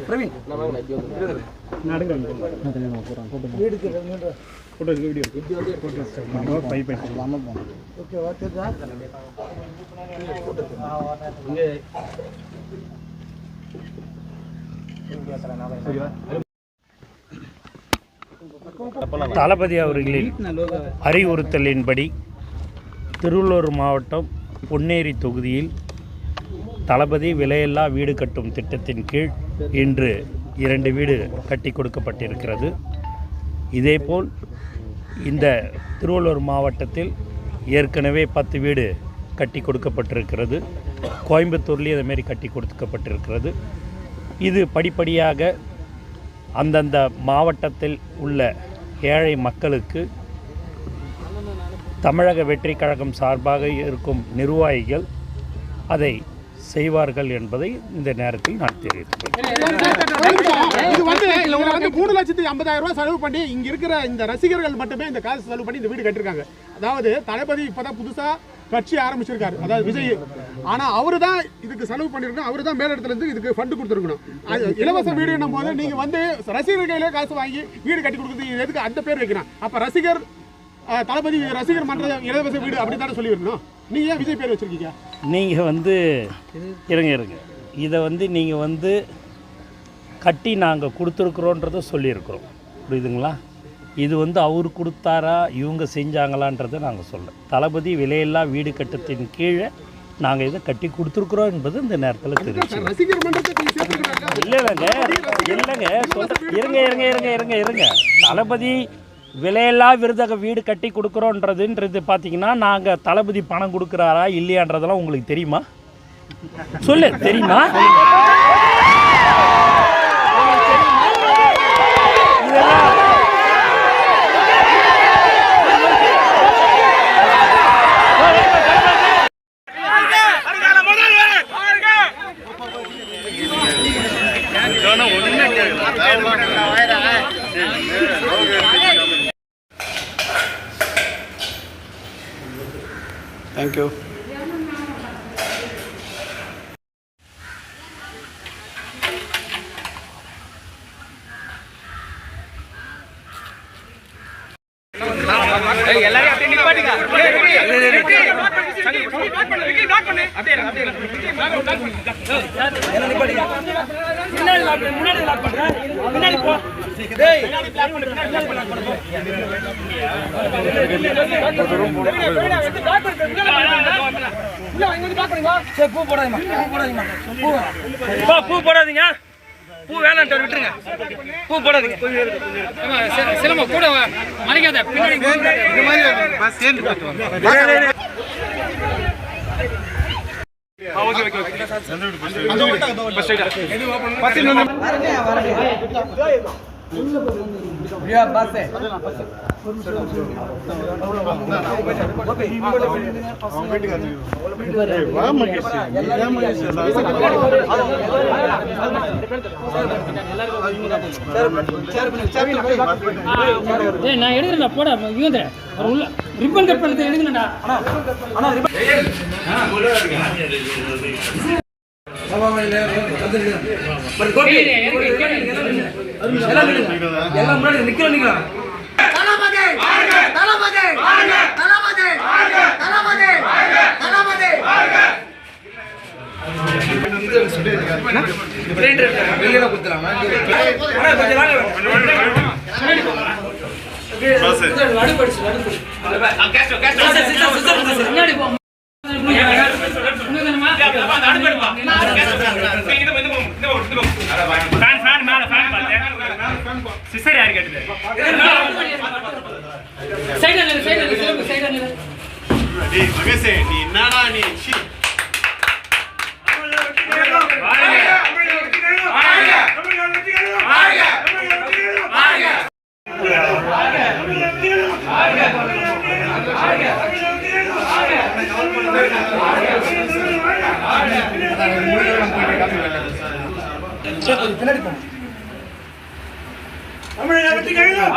பிரவீன் தளபதி அவர்களின் அறிவுறுத்தலின்படி திருவள்ளூர் மாவட்டம் பொன்னேரி தொகுதியில் தளபதி விலையில்லா வீடு கட்டும் திட்டத்தின் கீழ் இன்று 2 வீடு கட்டி கொடுக்கப்பட்டிருக்கிறது. இதேபோல் இந்த திருவள்ளூர் மாவட்டத்தில் ஏற்கனவே 10 வீடு கட்டி கொடுக்கப்பட்டிருக்கிறது. கோயம்புத்தூர்லேயும் அதேமாரி கட்டி கொடுக்கப்பட்டிருக்கிறது. இது படிப்படியாக அந்தந்த மாவட்டத்தில் உள்ள ஏழை மக்களுக்கு தமிழக வெற்றி கழகம் சார்பாக இருக்கும் நிர்வாகிகள் அதை செய்வார்கள் என்பதை இந்த நேரத்தில் நான் தெரிவித்துள்ளேன். 3,50,000 ரூபாய் செலவு பண்ணி இங்க இருக்கிற இந்த ரசிகர்கள் மட்டுமே இந்த காசு செலவு பண்ணி இந்த வீடு கட்டிருக்காங்க. அதாவது தளபதி இப்பதான் புதுசா கட்சி ஆரம்பிச்சிருக்காரு, அதாவது விஜய். ஆனா அவரு தான் இதுக்கு செலவு பண்ணிருக்கணும், அவரு தான் மேலிடத்துல இருந்து இதுக்கு ஃபண்ட் கொடுத்துருக்கணும். இலவச வீடு என்னும் போது நீங்க வந்து ரசிகர் கையிலே காசு வாங்கி வீடு கட்டி கொடுக்குறது எதுக்கு அந்த பேர் வைக்கணும்? அப்ப ரசிகர் தளபதி ரசிகர் மன்ற இலவச வீடு அப்படி தானே சொல்லி வரணும். நீங்க ஏன் விஜய் பேர் வச்சிருக்கீங்க? நீங்க வந்து இருங்க இதை வந்து நீங்க வந்து கட்டி நாங்கள் கொடுத்துருக்குறோன்றதை சொல்லியிருக்கிறோம், புரியுதுங்களா? இது வந்து அவர் கொடுத்தாரா இவங்க செஞ்சாங்களான்றதை நாங்கள் சொல்கிறோம். தளபதி விலையில்லா வீடு கட்டத்தின் கீழே நாங்கள் இதை கட்டி கொடுத்துருக்குறோம் என்பது இந்த நேரத்தில் தெரிஞ்சு. இல்லைங்க சொல்கிறேன், இருங்க. தளபதி விலையில்லா விருதக வீடு கட்டி கொடுக்குறோன்றதுன்றது பார்த்தீங்கன்னா நாங்கள் தளபதி பணம் கொடுக்குறாரா இல்லையான்றதெல்லாம் உங்களுக்கு தெரியுமா? சொல்லு, தெரியுமா? Thank you. எல்லாரும் அப்படியே நிப்பாட்டுங்க. முன்னாடி போ. பூ போடாதீங்க, பூ வேணான்ட்டு விட்டுருங்க, பூ போடாதீங்க. சிலம்பம் கூட மறைக்காத, பின்னாடி நான் எடுக்கிறேன் போட உள்ள ரிப்பன் கட் பண்ணி எடுக்கணும்டா. வெளியில குத்துறாங்க. சிஸ்டர் யாரு கேட்டது? சரி நீ என்னடா நீ சீ. தமிழக வெற்றி கழகம்